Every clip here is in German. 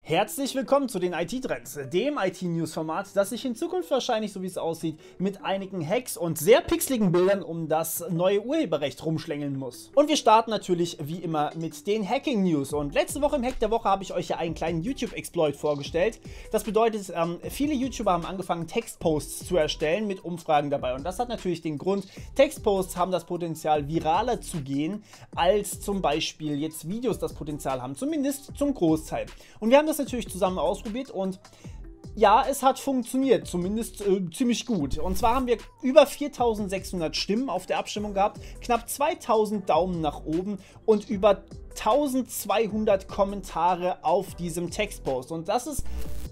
Herzlich willkommen zu den IT-Trends, dem IT-News-Format, das sich in Zukunft wahrscheinlich, so wie es aussieht, mit einigen Hacks und sehr pixeligen Bildern um das neue Urheberrecht rumschlängeln muss. Und wir starten natürlich wie immer mit den Hacking-News. Und letzte Woche im Hack der Woche habe ich euch ja einen kleinen YouTube-Exploit vorgestellt. Das bedeutet, viele YouTuber haben angefangen, Textposts zu erstellen mit Umfragen dabei. Und das hat natürlich den Grund, Textposts haben das Potenzial, viraler zu gehen, als zum Beispiel jetzt Videos das Potenzial haben, zumindest zum Großteil. Und wir haben das natürlich zusammen ausprobiert und ja, es hat funktioniert, zumindest ziemlich gut. Und zwar haben wir über 4600 Stimmen auf der Abstimmung gehabt, knapp 2000 Daumen nach oben und über 1200 Kommentare auf diesem Textpost. Und das ist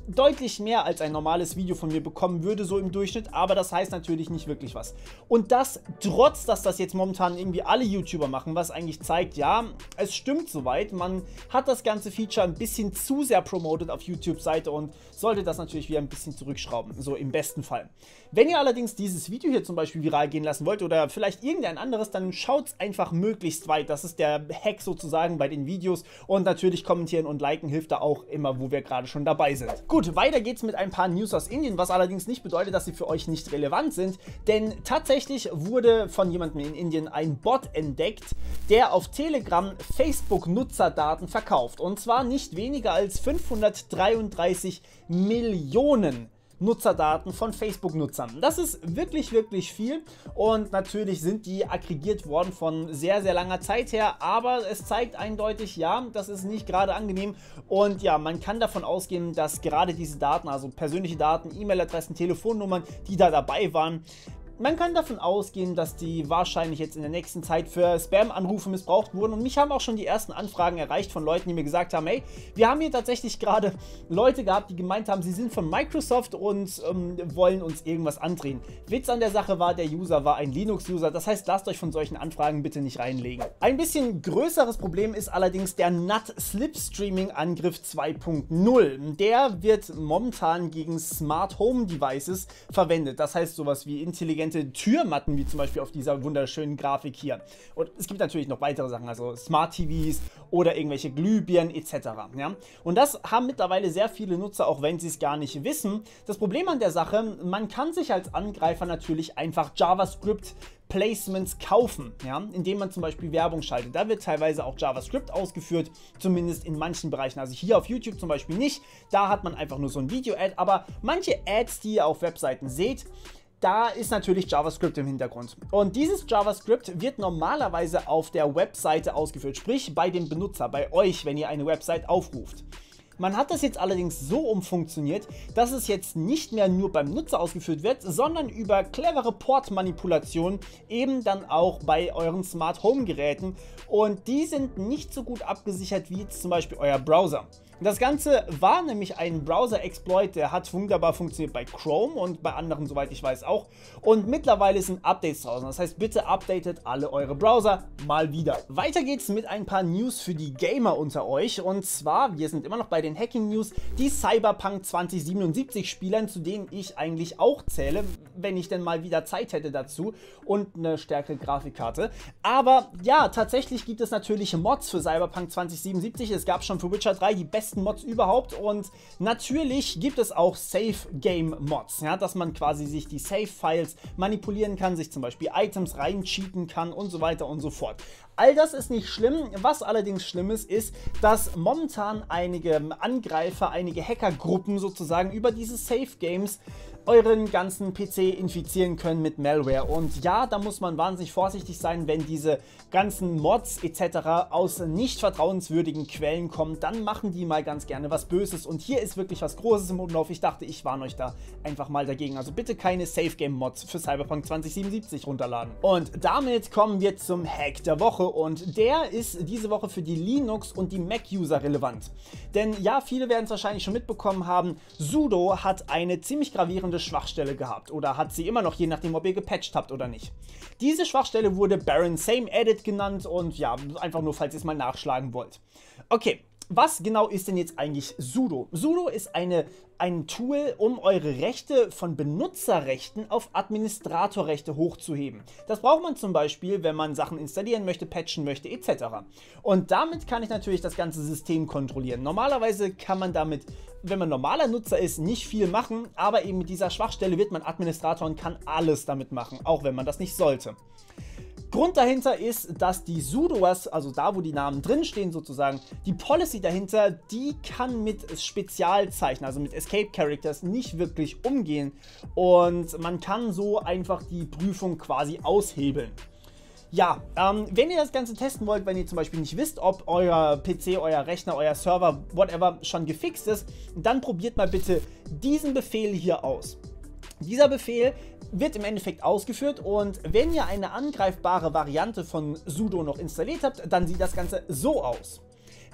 deutlich mehr als ein normales Video von mir bekommen würde, so im Durchschnitt, aber das heißt natürlich nicht wirklich was. Und das trotz, dass das jetzt momentan irgendwie alle YouTuber machen, was eigentlich zeigt, ja, es stimmt soweit, man hat das ganze Feature ein bisschen zu sehr promoted auf YouTube-Seite und sollte das natürlich wieder ein bisschen zurückschrauben, so im besten Fall. Wenn ihr allerdings dieses Video hier zum Beispiel viral gehen lassen wollt oder vielleicht irgendein anderes, dann schaut es einfach möglichst weit. Das ist der Hack sozusagen bei den Videos und natürlich kommentieren und liken hilft da auch immer, wo wir gerade schon dabei sind. Gut, weiter geht's mit ein paar News aus Indien, was allerdings nicht bedeutet, dass sie für euch nicht relevant sind, denn tatsächlich wurde von jemandem in Indien ein Bot entdeckt, der auf Telegram Facebook-Nutzerdaten verkauft und zwar nicht weniger als 533 Millionen Nutzerdaten von Facebook-Nutzern. Das ist wirklich, wirklich viel und natürlich sind die aggregiert worden von sehr, sehr langer Zeit her, aber es zeigt eindeutig, ja, das ist nicht gerade angenehm und ja, man kann davon ausgehen, dass gerade diese Daten, also persönliche Daten, E-Mail-Adressen, Telefonnummern, die da dabei waren, man kann davon ausgehen, dass die wahrscheinlich jetzt in der nächsten Zeit für Spam-Anrufe missbraucht wurden und mich haben auch schon die ersten Anfragen erreicht von Leuten, die mir gesagt haben, hey, wir haben hier tatsächlich gerade Leute gehabt, die gemeint haben, sie sind von Microsoft und wollen uns irgendwas andrehen. Witz an der Sache war, der User war ein Linux-User, das heißt, lasst euch von solchen Anfragen bitte nicht reinlegen. Ein bisschen größeres Problem ist allerdings der NAT-Slipstreaming-Angriff 2.0. Der wird momentan gegen Smart Home Devices verwendet, das heißt sowas wie intelligente Türmatten, wie zum Beispiel auf dieser wunderschönen Grafik hier. Und es gibt natürlich noch weitere Sachen, also Smart TVs oder irgendwelche Glühbirnen etc. Ja? Und das haben mittlerweile sehr viele Nutzer, auch wenn sie es gar nicht wissen. Das Problem an der Sache, man kann sich als Angreifer natürlich einfach JavaScript Placements kaufen, ja, indem man zum Beispiel Werbung schaltet. Da wird teilweise auch JavaScript ausgeführt, zumindest in manchen Bereichen. Also hier auf YouTube zum Beispiel nicht, da hat man einfach nur so ein Video-Ad, aber manche Ads, die ihr auf Webseiten seht, da ist natürlich JavaScript im Hintergrund. Und dieses JavaScript wird normalerweise auf der Webseite ausgeführt, sprich bei dem Benutzer, bei euch, wenn ihr eine Website aufruft. Man hat das jetzt allerdings so umfunktioniert, dass es jetzt nicht mehr nur beim Nutzer ausgeführt wird, sondern über clevere Portmanipulationen eben dann auch bei euren Smart Home Geräten und die sind nicht so gut abgesichert wie jetzt zum Beispiel euer Browser. Das Ganze war nämlich ein Browser-Exploit, der hat wunderbar funktioniert bei Chrome und bei anderen, soweit ich weiß, auch. Und mittlerweile sind Updates draußen. Das heißt, bitte updatet alle eure Browser mal wieder. Weiter geht's mit ein paar News für die Gamer unter euch. Und zwar, wir sind immer noch bei den Hacking-News, die Cyberpunk 2077 Spielern, zu denen ich eigentlich auch zähle, wenn ich denn mal wieder Zeit hätte dazu und eine stärkere Grafikkarte. Aber ja, tatsächlich gibt es natürlich Mods für Cyberpunk 2077. Es gab schon für Witcher 3 die besten Mods überhaupt und natürlich gibt es auch Safe-Game-Mods, ja, dass man quasi sich die Save-Files manipulieren kann, sich zum Beispiel Items reincheaten kann und so weiter und so fort. All das ist nicht schlimm, was allerdings schlimm ist, dass momentan einige Angreifer, einige Hackergruppen sozusagen über diese Safe-Games euren ganzen PC infizieren können mit Malware. Und ja, da muss man wahnsinnig vorsichtig sein, wenn diese ganzen Mods etc. aus nicht vertrauenswürdigen Quellen kommen, dann machen die mal ganz gerne was Böses. Und hier ist wirklich was Großes im Umlauf. Ich dachte, ich warne euch da einfach mal dagegen. Also bitte keine Safe-Game-Mods für Cyberpunk 2077 runterladen. Und damit kommen wir zum Hack der Woche und der ist diese Woche für die Linux- und die Mac-User relevant. Denn ja, viele werden es wahrscheinlich schon mitbekommen haben, sudo hat eine ziemlich gravierende Schwachstelle gehabt oder hat sie immer noch, je nachdem, ob ihr gepatcht habt oder nicht. Diese Schwachstelle wurde Baron Same Edit genannt und ja, einfach nur, falls ihr es mal nachschlagen wollt. Okay, Was genau ist denn jetzt eigentlich sudo? Sudo ist ein Tool, um eure Rechte von Benutzerrechten auf Administratorrechte hochzuheben. Das braucht man zum Beispiel, wenn man Sachen installieren möchte, patchen möchte, etc. Und damit kann ich natürlich das ganze System kontrollieren. Normalerweise kann man damit, wenn man normaler Nutzer ist, nicht viel machen, aber eben mit dieser Schwachstelle wird man Administrator und kann alles damit machen, auch wenn man das nicht sollte. Grund dahinter ist, dass die sudoers, also da wo die Namen drinstehen sozusagen, die Policy dahinter, die kann mit Spezialzeichen, also mit Escape Characters nicht wirklich umgehen und man kann so einfach die Prüfung quasi aushebeln. Ja, wenn ihr das Ganze testen wollt, wenn ihr zum Beispiel nicht wisst, ob euer PC, euer Rechner, euer Server, whatever schon gefixt ist, dann probiert mal bitte diesen Befehl hier aus. Dieser Befehl wird im Endeffekt ausgeführt und wenn ihr eine angreifbare Variante von sudo noch installiert habt, dann sieht das Ganze so aus.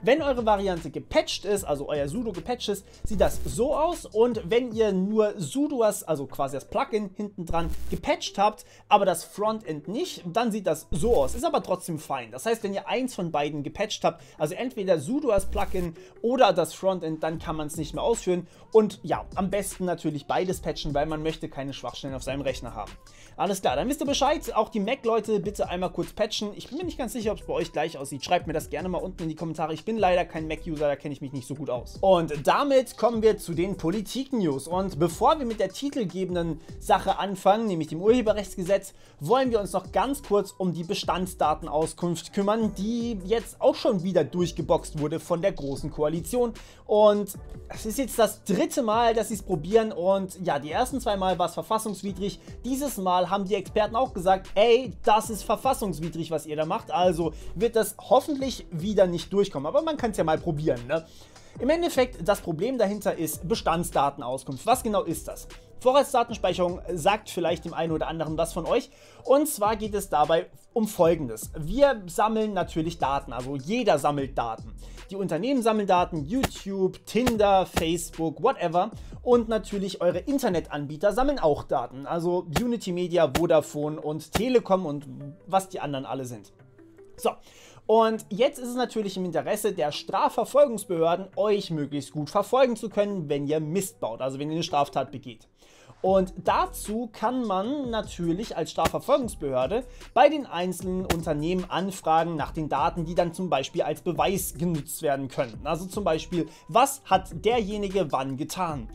Wenn eure Variante gepatcht ist, also euer sudo gepatcht ist, sieht das so aus und wenn ihr nur sudoers, also quasi das Plugin hinten dran, gepatcht habt, aber das Frontend nicht, dann sieht das so aus, ist aber trotzdem fein. Das heißt, wenn ihr eins von beiden gepatcht habt, also entweder sudoers Plugin oder das Frontend, dann kann man es nicht mehr ausführen und ja, am besten natürlich beides patchen, weil man möchte keine Schwachstellen auf seinem Rechner haben. Alles klar, dann wisst ihr Bescheid, auch die Mac-Leute bitte einmal kurz patchen. Ich bin mir nicht ganz sicher, ob es bei euch gleich aussieht. Schreibt mir das gerne mal unten in die Kommentare. Ich bin leider kein Mac-User, da kenne ich mich nicht so gut aus. Und damit kommen wir zu den Politik-News. Und bevor wir mit der titelgebenden Sache anfangen, nämlich dem Urheberrechtsgesetz, wollen wir uns noch ganz kurz um die Bestandsdatenauskunft kümmern, die jetzt auch schon wieder durchgeboxt wurde von der Großen Koalition. Und es ist jetzt das dritte Mal, dass sie es probieren und ja, die ersten zwei Mal war es verfassungswidrig. Dieses Mal haben die Experten auch gesagt, ey, das ist verfassungswidrig, was ihr da macht, also wird das hoffentlich wieder nicht durchkommen. Aber man kann es ja mal probieren, ne? Im Endeffekt, das Problem dahinter ist Bestandsdatenauskunft. Was genau ist das? Vorratsdatenspeicherung sagt vielleicht dem einen oder anderen was von euch. Und zwar geht es dabei um Folgendes. Wir sammeln natürlich Daten, also jeder sammelt Daten. Die Unternehmen sammeln Daten, YouTube, Tinder, Facebook, whatever. Und natürlich eure Internetanbieter sammeln auch Daten, also Unity Media, Vodafone und Telekom und was die anderen alle sind. So. Und jetzt ist es natürlich im Interesse der Strafverfolgungsbehörden, euch möglichst gut verfolgen zu können, wenn ihr Mist baut, also wenn ihr eine Straftat begeht. Und dazu kann man natürlich als Strafverfolgungsbehörde bei den einzelnen Unternehmen anfragen nach den Daten, die dann zum Beispiel als Beweis genutzt werden können. Also zum Beispiel, was hat derjenige wann getan?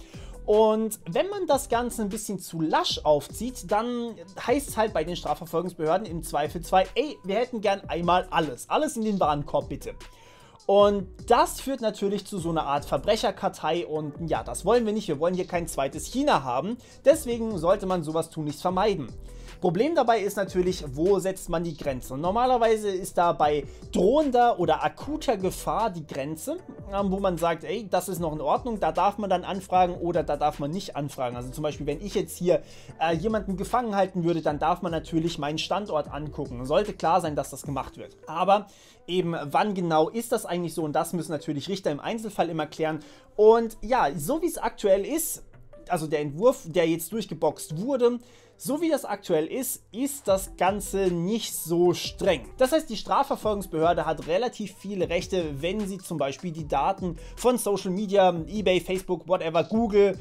Und wenn man das Ganze ein bisschen zu lasch aufzieht, dann heißt es halt bei den Strafverfolgungsbehörden im Zweifelsfall, ey, wir hätten gern einmal alles in den Warenkorb bitte. Und das führt natürlich zu so einer Art Verbrecherkartei und ja, das wollen wir nicht, wir wollen hier kein zweites China haben, deswegen sollte man sowas tunlichst vermeiden. Problem dabei ist natürlich, wo setzt man die Grenze? Und normalerweise ist da bei drohender oder akuter Gefahr die Grenze, wo man sagt, ey, das ist noch in Ordnung, da darf man dann anfragen oder da darf man nicht anfragen. Also zum Beispiel, wenn ich jetzt hier jemanden gefangen halten würde, dann darf man natürlich meinen Standort angucken. Sollte klar sein, dass das gemacht wird. Aber eben, wann genau ist das eigentlich so? Und das müssen natürlich Richter im Einzelfall immer klären. Und ja, so wie es aktuell ist, also der Entwurf, der jetzt durchgeboxt wurde, so wie das aktuell ist, ist das Ganze nicht so streng. Das heißt, die Strafverfolgungsbehörde hat relativ viele Rechte, wenn sie zum Beispiel die Daten von Social Media, eBay, Facebook, whatever, Google,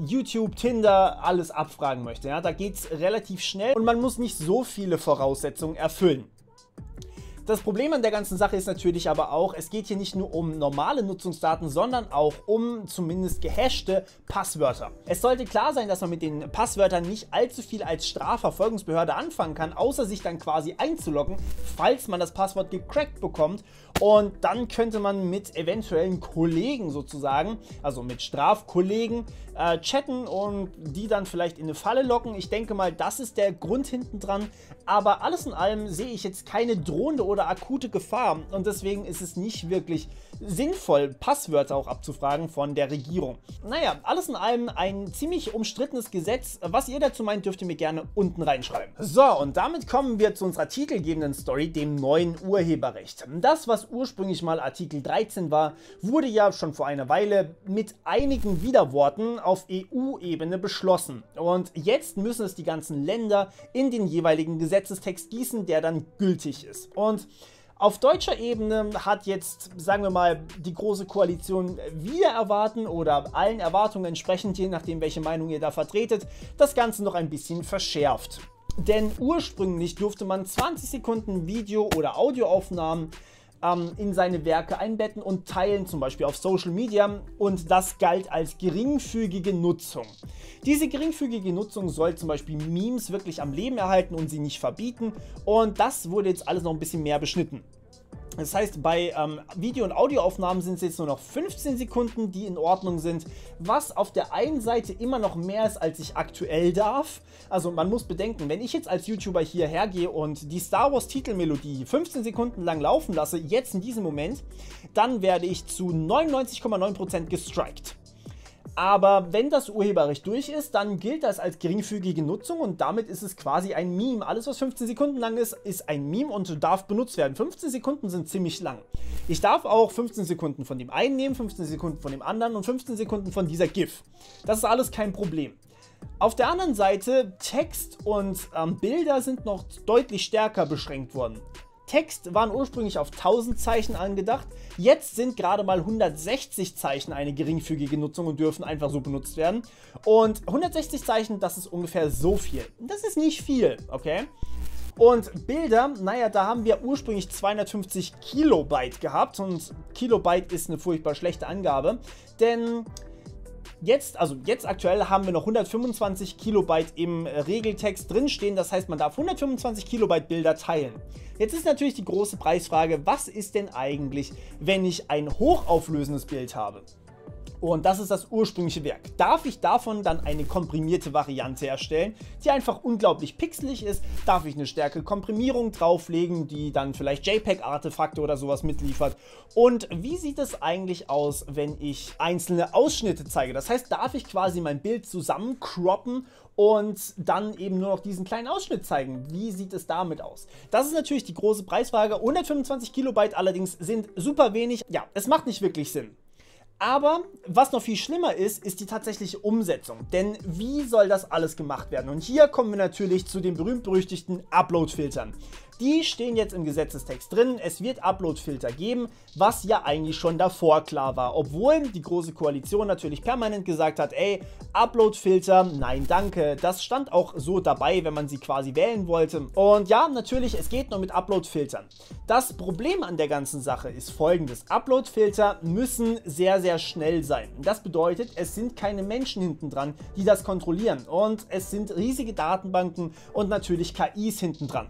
YouTube, Tinder, alles abfragen möchte. Ja, da geht es relativ schnell und man muss nicht so viele Voraussetzungen erfüllen. Das Problem an der ganzen Sache ist natürlich aber auch, es geht hier nicht nur um normale Nutzungsdaten, sondern auch um zumindest gehashte Passwörter. Es sollte klar sein, dass man mit den Passwörtern nicht allzu viel als Strafverfolgungsbehörde anfangen kann, außer sich dann quasi einzuloggen, falls man das Passwort gecrackt bekommt. Und dann könnte man mit eventuellen Kollegen sozusagen, also mit Strafkollegen, chatten und die dann vielleicht in eine Falle locken. Ich denke mal, das ist der Grund hinten dran. Aber alles in allem sehe ich jetzt keine drohende oder akute Gefahr und deswegen ist es nicht wirklich sinnvoll, Passwörter auch abzufragen von der Regierung. Naja, alles in allem ein ziemlich umstrittenes Gesetz. Was ihr dazu meint, dürft ihr mir gerne unten reinschreiben. So, und damit kommen wir zu unserer titelgebenden Story, dem neuen Urheberrecht. Das, was ursprünglich mal Artikel 13 war, wurde ja schon vor einer Weile mit einigen Widerworten auf EU-Ebene beschlossen. Und jetzt müssen es die ganzen Länder in den jeweiligen Gesetzestext gießen, der dann gültig ist. Und Auf deutscher Ebene hat jetzt, sagen wir mal, die Große Koalition wieder erwarten oder allen Erwartungen entsprechend, je nachdem welche Meinung ihr da vertretet, das Ganze noch ein bisschen verschärft. Denn ursprünglich durfte man 20 Sekunden Video- oder Audioaufnahmen in seine Werke einbetten und teilen, zum Beispiel auf Social Media, und das galt als geringfügige Nutzung. Diese geringfügige Nutzung soll zum Beispiel Memes wirklich am Leben erhalten und sie nicht verbieten, und das wurde jetzt alles noch ein bisschen mehr beschnitten. Das heißt, bei Video- und Audioaufnahmen sind es jetzt nur noch 15 Sekunden, die in Ordnung sind, was auf der einen Seite immer noch mehr ist, als ich aktuell darf. Also man muss bedenken, wenn ich jetzt als YouTuber hierher gehe und die Star Wars Titelmelodie 15 Sekunden lang laufen lasse, jetzt in diesem Moment, dann werde ich zu 99,9% gestrikt. Aber wenn das Urheberrecht durch ist, dann gilt das als geringfügige Nutzung und damit ist es quasi ein Meme. Alles, was 15 Sekunden lang ist, ist ein Meme und darf benutzt werden. 15 Sekunden sind ziemlich lang. Ich darf auch 15 Sekunden von dem einen nehmen, 15 Sekunden von dem anderen und 15 Sekunden von dieser GIF. Das ist alles kein Problem. Auf der anderen Seite, Text und Bilder sind noch deutlich stärker beschränkt worden. Text waren ursprünglich auf 1000 Zeichen angedacht, jetzt sind gerade mal 160 Zeichen eine geringfügige Nutzung und dürfen einfach so benutzt werden. Und 160 Zeichen, das ist ungefähr so viel. Das ist nicht viel, okay? Und Bilder, naja, da haben wir ursprünglich 250 Kilobyte gehabt und Kilobyte ist eine furchtbar schlechte Angabe, denn jetzt aktuell haben wir noch 125 Kilobyte im Regeltext drinstehen, das heißt, man darf 125 Kilobyte Bilder teilen. Jetzt ist natürlich die große Preisfrage, was ist denn eigentlich, wenn ich ein hochauflösendes Bild habe? Und das ist das ursprüngliche Werk. Darf ich davon dann eine komprimierte Variante erstellen, die einfach unglaublich pixelig ist? Darf ich eine stärkere Komprimierung drauflegen, die dann vielleicht JPEG-Artefakte oder sowas mitliefert? Und wie sieht es eigentlich aus, wenn ich einzelne Ausschnitte zeige? Das heißt, darf ich quasi mein Bild zusammencroppen und dann eben nur noch diesen kleinen Ausschnitt zeigen? Wie sieht es damit aus? Das ist natürlich die große Preisfrage. 125 Kilobyte allerdings sind super wenig. Ja, es macht nicht wirklich Sinn. Aber was noch viel schlimmer ist, ist die tatsächliche Umsetzung. Denn wie soll das alles gemacht werden? Und hier kommen wir natürlich zu den berühmt-berüchtigten Upload-Filtern. Die stehen jetzt im Gesetzestext drin. Es wird Upload-Filter geben, was ja eigentlich schon davor klar war. Obwohl die Große Koalition natürlich permanent gesagt hat, ey, Upload-Filter, nein danke. Das stand auch so dabei, wenn man sie quasi wählen wollte. Und ja, natürlich, es geht nur mit Upload-Filtern. Das Problem an der ganzen Sache ist folgendes. Upload-Filter müssen sehr, sehr schnell sein. Das bedeutet, es sind keine Menschen hinten dran, die das kontrollieren. Und es sind riesige Datenbanken und natürlich KIs hinten dran.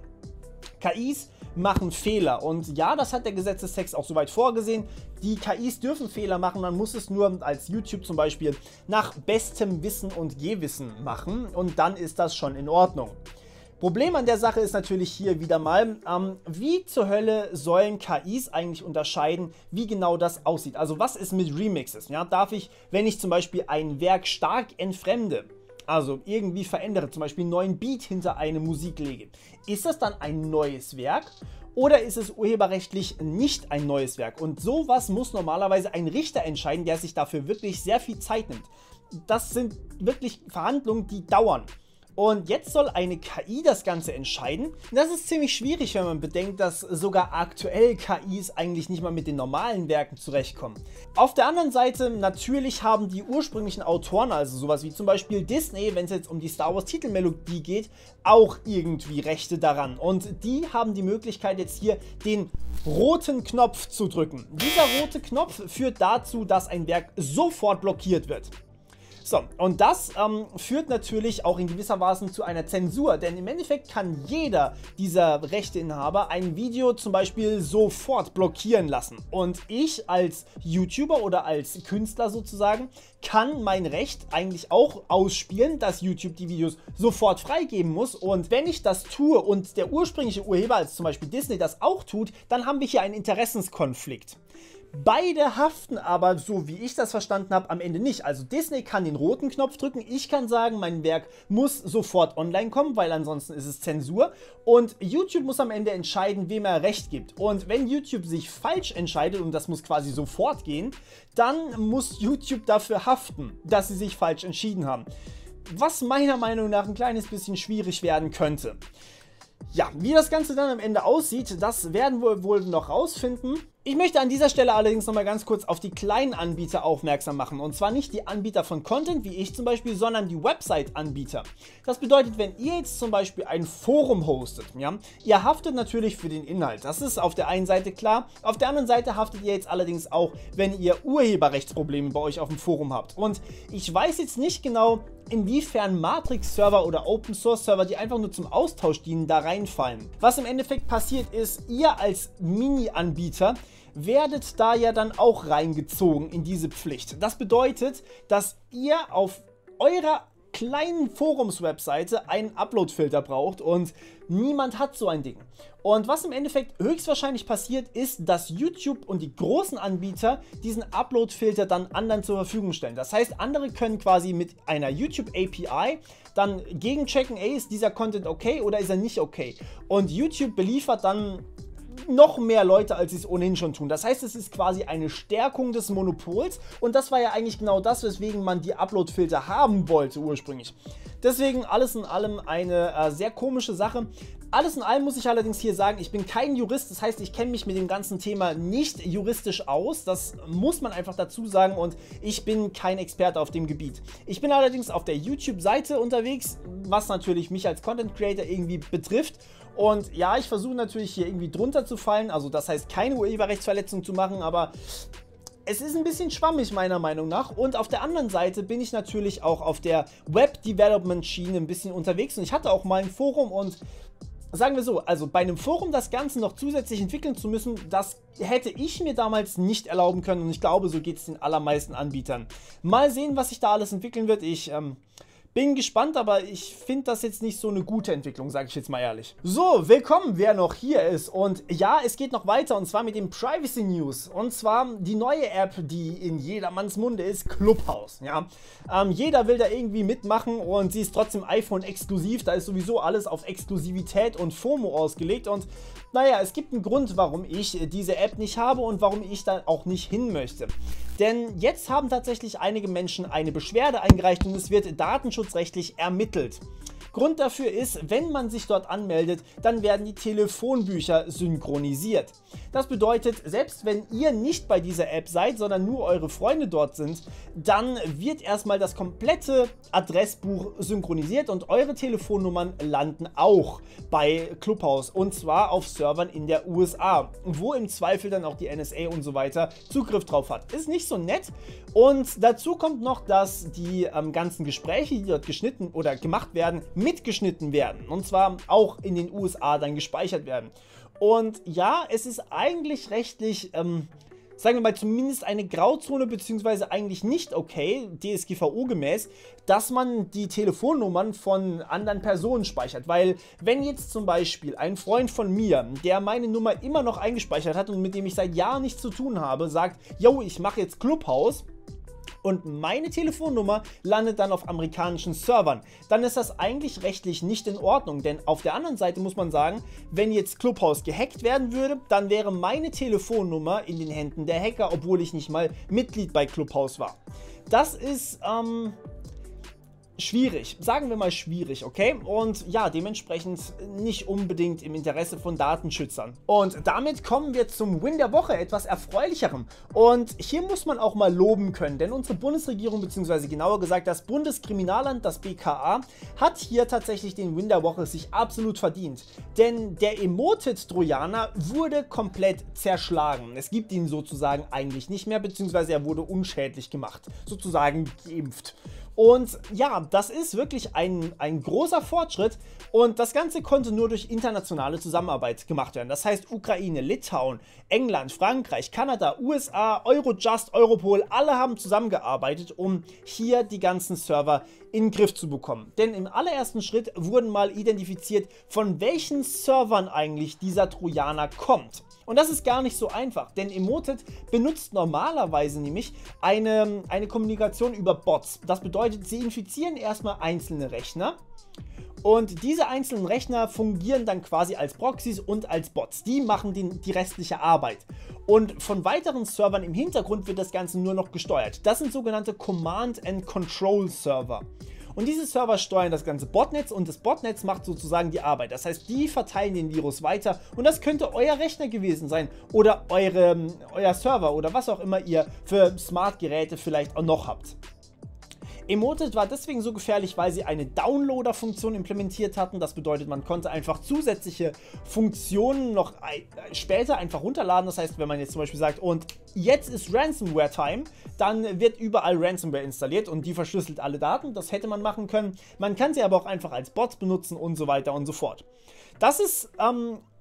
KIs machen Fehler und ja, das hat der Gesetzestext auch soweit vorgesehen. Die KIs dürfen Fehler machen, man muss es nur als YouTube zum Beispiel nach bestem Wissen und Gehwissen machen und dann ist das schon in Ordnung. Problem an der Sache ist natürlich hier wieder mal, wie zur Hölle sollen KIs eigentlich unterscheiden, wie genau das aussieht? Also was ist mit Remixes? Ja, darf ich, wenn ich zum Beispiel ein Werk stark entfremde, also irgendwie verändere, zum Beispiel einen neuen Beat hinter eine Musik lege, ist das dann ein neues Werk oder ist es urheberrechtlich nicht ein neues Werk? Und sowas muss normalerweise ein Richter entscheiden, der sich dafür wirklich sehr viel Zeit nimmt. Das sind wirklich Verhandlungen, die dauern. Und jetzt soll eine KI das Ganze entscheiden. Das ist ziemlich schwierig, wenn man bedenkt, dass sogar aktuell KIs eigentlich nicht mal mit den normalen Werken zurechtkommen. Auf der anderen Seite, natürlich haben die ursprünglichen Autoren, also sowas wie zum Beispiel Disney, wenn es jetzt um die Star Wars Titelmelodie geht, auch irgendwie Rechte daran. Und die haben die Möglichkeit jetzt hier den roten Knopf zu drücken. Dieser rote Knopf führt dazu, dass ein Werk sofort blockiert wird. So, und das führt natürlich auch in gewisser Weise zu einer Zensur, denn im Endeffekt kann jeder dieser Rechteinhaber ein Video zum Beispiel sofort blockieren lassen. Und ich als YouTuber oder als Künstler sozusagen kann mein Recht eigentlich auch ausspielen, dass YouTube die Videos sofort freigeben muss. Und wenn ich das tue und der ursprüngliche Urheber, als zum Beispiel Disney, das auch tut, dann haben wir hier einen Interessenskonflikt. Beide haften aber, so wie ich das verstanden habe, am Ende nicht. Also Disney kann den roten Knopf drücken, ich kann sagen, mein Werk muss sofort online kommen, weil ansonsten ist es Zensur. Und YouTube muss am Ende entscheiden, wem er Recht gibt. Und wenn YouTube sich falsch entscheidet, und das muss quasi sofort gehen, dann muss YouTube dafür haften, dass sie sich falsch entschieden haben. Was meiner Meinung nach ein kleines bisschen schwierig werden könnte. Ja, wie das Ganze dann am Ende aussieht, das werden wir wohl noch rausfinden. Ich möchte an dieser Stelle allerdings nochmal ganz kurz auf die kleinen Anbieter aufmerksam machen. Und zwar nicht die Anbieter von Content, wie ich zum Beispiel, sondern die Website-Anbieter. Das bedeutet, wenn ihr jetzt zum Beispiel ein Forum hostet, ja, ihr haftet natürlich für den Inhalt. Das ist auf der einen Seite klar. Auf der anderen Seite haftet ihr jetzt allerdings auch, wenn ihr Urheberrechtsprobleme bei euch auf dem Forum habt. Und ich weiß jetzt nicht genau, inwiefern Matrix-Server oder Open-Source-Server, die einfach nur zum Austausch dienen, da reinfallen. Was im Endeffekt passiert ist, ihr als Mini-Anbieter werdet da ja dann auch reingezogen in diese Pflicht. Das bedeutet, dass ihr auf eurer kleinen Forums-Webseite einen Upload-Filter braucht und niemand hat so ein Ding. Und was im Endeffekt höchstwahrscheinlich passiert, ist, dass YouTube und die großen Anbieter diesen Upload-Filter dann anderen zur Verfügung stellen. Das heißt, andere können quasi mit einer YouTube-API dann gegenchecken, ey, ist dieser Content okay oder ist er nicht okay? Und YouTube beliefert dann noch mehr Leute, als sie es ohnehin schon tun. Das heißt, es ist quasi eine Stärkung des Monopols und das war ja eigentlich genau das, weswegen man die Upload-Filter haben wollte ursprünglich. Deswegen alles in allem eine sehr komische Sache. Alles in allem muss ich allerdings hier sagen, ich bin kein Jurist, das heißt, ich kenne mich mit dem ganzen Thema nicht juristisch aus, das muss man einfach dazu sagen und ich bin kein Experte auf dem Gebiet. Ich bin allerdings auf der YouTube-Seite unterwegs, was natürlich mich als Content Creator irgendwie betrifft. Und ja, ich versuche natürlich hier irgendwie drunter zu fallen, also das heißt keine Urheberrechtsverletzung zu machen, aber es ist ein bisschen schwammig meiner Meinung nach. Und auf der anderen Seite bin ich natürlich auch auf der Web-Development-Schiene ein bisschen unterwegs und ich hatte auch mal ein Forum und sagen wir so, also bei einem Forum das Ganze noch zusätzlich entwickeln zu müssen, das hätte ich mir damals nicht erlauben können und ich glaube, so geht es den allermeisten Anbietern. Mal sehen, was sich da alles entwickeln wird. Ich bin gespannt, aber ich finde das jetzt nicht so eine gute Entwicklung, sage ich jetzt mal ehrlich. So, willkommen, wer noch hier ist. Und ja, es geht noch weiter und zwar mit den Privacy News. Und zwar die neue App, die in jedermanns Munde ist, Clubhouse. Ja? Jeder will da irgendwie mitmachen und sie ist trotzdem iPhone-exklusiv. Da ist sowieso alles auf Exklusivität und FOMO ausgelegt. Und naja, es gibt einen Grund, warum ich diese App nicht habe und warum ich da auch nicht hin möchte. Denn jetzt haben tatsächlich einige Menschen eine Beschwerde eingereicht und es wird datenschutzrechtlich ermittelt. Grund dafür ist, wenn man sich dort anmeldet, dann werden die Telefonbücher synchronisiert. Das bedeutet, selbst wenn ihr nicht bei dieser App seid, sondern nur eure Freunde dort sind, dann wird erstmal das komplette Adressbuch synchronisiert und eure Telefonnummern landen auch bei Clubhouse und zwar auf Servern in der USA, wo im Zweifel dann auch die NSA und so weiter Zugriff drauf hat. Ist nicht so nett und dazu kommt noch, dass die ganzen Gespräche, die dort geschnitten oder gemacht werden, mitgeschnitten werden und zwar auch in den USA dann gespeichert werden. Und ja, es ist eigentlich rechtlich, sagen wir mal, zumindest eine Grauzone, beziehungsweise eigentlich nicht okay, DSGVO gemäß, dass man die Telefonnummern von anderen Personen speichert. Weil, wenn jetzt zum Beispiel ein Freund von mir, der meine Nummer immer noch eingespeichert hat und mit dem ich seit Jahren nichts zu tun habe, sagt, yo, ich mache jetzt Clubhouse, und meine Telefonnummer landet dann auf amerikanischen Servern, dann ist das eigentlich rechtlich nicht in Ordnung, denn auf der anderen Seite muss man sagen, wenn jetzt Clubhouse gehackt werden würde, dann wäre meine Telefonnummer in den Händen der Hacker, obwohl ich nicht mal Mitglied bei Clubhouse war. Das ist, schwierig, sagen wir mal schwierig, okay? Und ja, dementsprechend nicht unbedingt im Interesse von Datenschützern. Und damit kommen wir zum Win der Woche, etwas Erfreulicherem. Und hier muss man auch mal loben können, denn unsere Bundesregierung, beziehungsweise genauer gesagt das Bundeskriminalamt, das BKA, hat hier tatsächlich den Win der Woche sich absolut verdient. Denn der Emoted-Trojaner wurde komplett zerschlagen. Es gibt ihn sozusagen eigentlich nicht mehr, beziehungsweise er wurde unschädlich gemacht, sozusagen geimpft. Und ja, das ist wirklich ein großer Fortschritt und das Ganze konnte nur durch internationale Zusammenarbeit gemacht werden. Das heißt Ukraine, Litauen, England, Frankreich, Kanada, USA, Eurojust, Europol, alle haben zusammengearbeitet, um hier die ganzen Server in den Griff zu bekommen. Denn im allerersten Schritt wurden mal identifiziert, von welchen Servern eigentlich dieser Trojaner kommt. Und das ist gar nicht so einfach, denn Emoted benutzt normalerweise nämlich eine Kommunikation über Bots. Das bedeutet, sie infizieren erstmal einzelne Rechner und diese einzelnen Rechner fungieren dann quasi als Proxys und als Bots. Die machen die restliche Arbeit. Und von weiteren Servern im Hintergrund wird das Ganze nur noch gesteuert. Das sind sogenannte Command-and-Control-Server. Und diese Server steuern das ganze Botnetz und das Botnetz macht sozusagen die Arbeit. Das heißt, die verteilen den Virus weiter und das könnte euer Rechner gewesen sein oder euer Server oder was auch immer ihr für Smart-Geräte vielleicht auch noch habt. Emotet war deswegen so gefährlich, weil sie eine Downloader-Funktion implementiert hatten. Das bedeutet, man konnte einfach zusätzliche Funktionen noch später einfach runterladen. Das heißt, wenn man jetzt zum Beispiel sagt, und jetzt ist Ransomware-Time, dann wird überall Ransomware installiert und die verschlüsselt alle Daten. Das hätte man machen können. Man kann sie aber auch einfach als Bots benutzen und so weiter und so fort. Das ist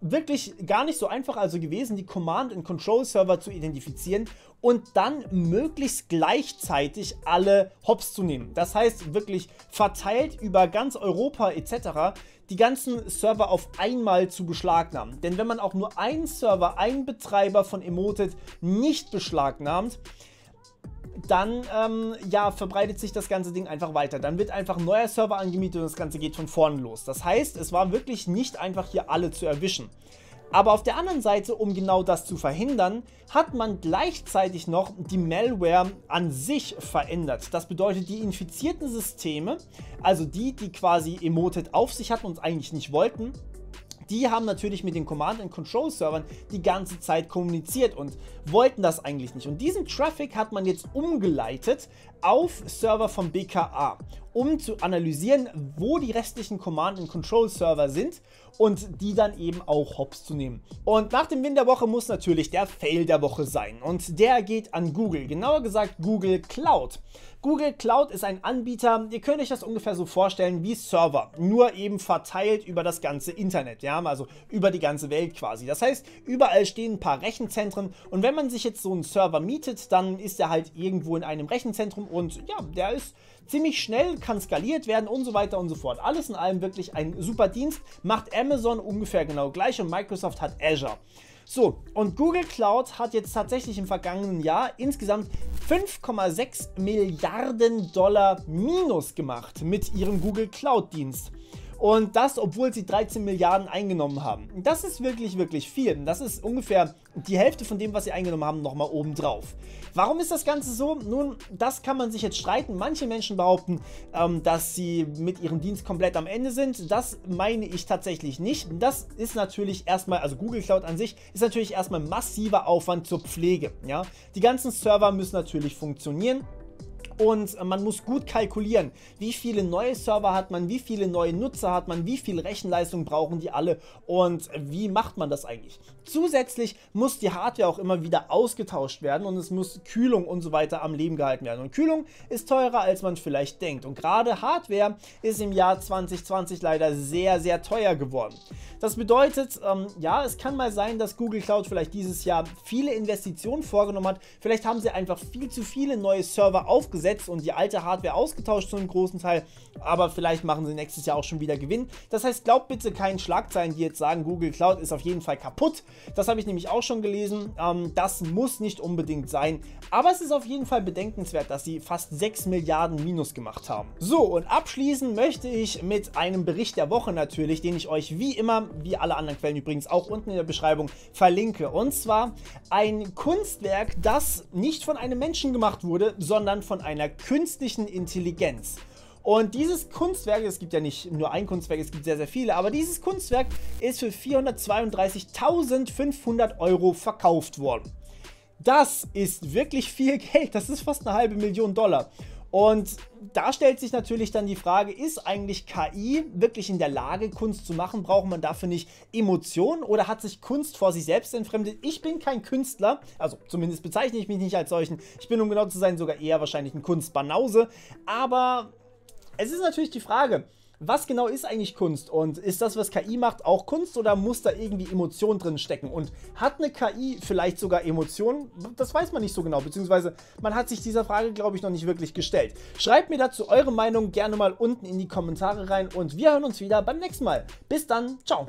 wirklich gar nicht so einfach also gewesen, die Command-and-Control-Server zu identifizieren und dann möglichst gleichzeitig alle hops zu nehmen. Das heißt wirklich verteilt über ganz Europa etc. die ganzen Server auf einmal zu beschlagnahmen. Denn wenn man auch nur einen Server, einen Betreiber von Emotet nicht beschlagnahmt, dann ja, verbreitet sich das ganze Ding einfach weiter. Dann wird einfach ein neuer Server angemietet und das Ganze geht von vorne los. Das heißt, es war wirklich nicht einfach hier alle zu erwischen. Aber auf der anderen Seite, um genau das zu verhindern, hat man gleichzeitig noch die Malware an sich verändert. Das bedeutet, die infizierten Systeme, also die quasi Emotet auf sich hatten und es eigentlich nicht wollten, die haben natürlich mit den Command-and-Control-Servern die ganze Zeit kommuniziert und wollten das eigentlich nicht. Und diesen Traffic hat man jetzt umgeleitet auf Server vom BKA, um zu analysieren, wo die restlichen Command-and-Control-Server sind und die dann eben auch hops zu nehmen. Und nach dem Win der Woche muss natürlich der Fail der Woche sein. Und der geht an Google, genauer gesagt Google Cloud. Google Cloud ist ein Anbieter, ihr könnt euch das ungefähr so vorstellen wie Server, nur eben verteilt über das ganze Internet, ja, also über die ganze Welt quasi. Das heißt, überall stehen ein paar Rechenzentren und wenn man sich jetzt so einen Server mietet, dann ist er halt irgendwo in einem Rechenzentrum und ja, der ist ziemlich schnell, kann skaliert werden und so weiter und so fort. Alles in allem wirklich ein super Dienst, macht Amazon ungefähr genau gleich und Microsoft hat Azure. So, und Google Cloud hat jetzt tatsächlich im vergangenen Jahr insgesamt 5,6 Milliarden Dollar Minus gemacht mit ihrem Google Cloud Dienst. Und das, obwohl sie 13 Milliarden eingenommen haben. Das ist wirklich, wirklich viel. Das ist ungefähr die Hälfte von dem, was sie eingenommen haben, nochmal obendrauf. Warum ist das Ganze so? Nun, das kann man sich jetzt streiten. Manche Menschen behaupten, dass sie mit ihrem Dienst komplett am Ende sind. Das meine ich tatsächlich nicht. Das ist natürlich erstmal, also Google Cloud an sich, ist natürlich erstmal massiver Aufwand zur Pflege. Ja? Die ganzen Server müssen natürlich funktionieren. Und man muss gut kalkulieren, wie viele neue Server hat man, wie viele neue Nutzer hat man, wie viel Rechenleistung brauchen die alle und wie macht man das eigentlich. Zusätzlich muss die Hardware auch immer wieder ausgetauscht werden und es muss Kühlung und so weiter am Leben gehalten werden. Und Kühlung ist teurer, als man vielleicht denkt. Und gerade Hardware ist im Jahr 2020 leider sehr, sehr teuer geworden. Das bedeutet, ja, es kann mal sein, dass Google Cloud vielleicht dieses Jahr viele Investitionen vorgenommen hat. Vielleicht haben sie einfach viel zu viele neue Server aufgesetzt und die alte Hardware ausgetauscht zu einem großen Teil, aber vielleicht machen sie nächstes Jahr auch schon wieder Gewinn. Das heißt, glaubt bitte keinen Schlagzeilen, die jetzt sagen, Google Cloud ist auf jeden Fall kaputt. Das habe ich nämlich auch schon gelesen. Das muss nicht unbedingt sein, aber es ist auf jeden Fall bedenkenswert, dass sie fast 6 Milliarden Minus gemacht haben. So, und abschließen möchte ich mit einem Bericht der Woche natürlich, den ich euch wie immer, wie alle anderen Quellen übrigens auch unten in der Beschreibung verlinke. Und zwar ein Kunstwerk, das nicht von einem Menschen gemacht wurde, sondern von einer künstlichen Intelligenz. Und dieses Kunstwerk, es gibt ja nicht nur ein Kunstwerk, es gibt sehr, sehr viele, aber dieses Kunstwerk ist für 432.500 € verkauft worden. Das ist wirklich viel Geld, das ist fast eine halbe Million Dollar. Und da stellt sich natürlich dann die Frage, ist eigentlich KI wirklich in der Lage, Kunst zu machen? Braucht man dafür nicht Emotionen oder hat sich Kunst vor sich selbst entfremdet? Ich bin kein Künstler, also zumindest bezeichne ich mich nicht als solchen. Ich bin, um genau zu sein, sogar eher wahrscheinlich ein Kunstbanause. Aber es ist natürlich die Frage, was genau ist eigentlich Kunst und ist das, was KI macht, auch Kunst oder muss da irgendwie Emotion drin stecken? Und hat eine KI vielleicht sogar Emotionen? Das weiß man nicht so genau, beziehungsweise man hat sich dieser Frage, glaube ich, noch nicht wirklich gestellt. Schreibt mir dazu eure Meinung gerne mal unten in die Kommentare rein und wir hören uns wieder beim nächsten Mal. Bis dann, ciao!